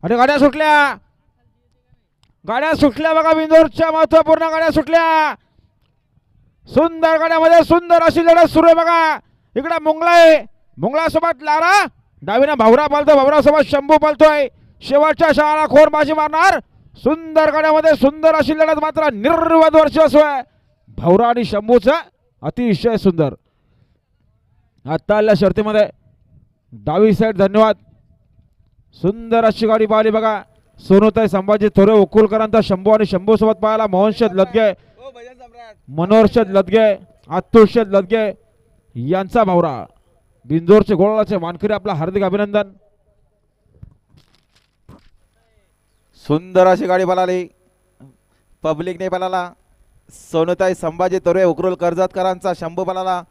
आणि गाड्या सुटल्या बघा. बिंदोरच्या महत्वपूर्ण गाड्या सुटल्या. सुंदर गाड्यामध्ये सुंदर अशी लढत सुरू आहे बघा. इकडे मुंगळा सोबत लारा, डावीनं भावरा पालतो, भावरा सोबत शंभू पालतोय. शेवटच्या शाळा खोर बाजी मारणार. सुंदर गाड्यामध्ये सुंदर अशी लढत मात्र निर्विवाद वर्चस्व आहे भावरा आणि शंभूचं. अतिशय सुंदर आता आल्या शर्तीमध्ये डावी साईड. धन्यवाद. सुंदर अशी गाडी पाहिली बघा. सोनूताई संभाजी थोरे उकुलकरांचा शंभू आणि शंभू सोबत पाहायला मोहनशेद लदगे, मनोहरशेद लदगे, आतुरशेद लदगे यांचा भावरा. बिंदोरचे गोळाचे मानकरी आपला हार्दिक अभिनंदन. सुंदर अशी गाडी पळाली, पब्लिकने पळाला. सोनूताई संभाजी तोरे उकरुल कर्जतकरांचा शंभू पळाला.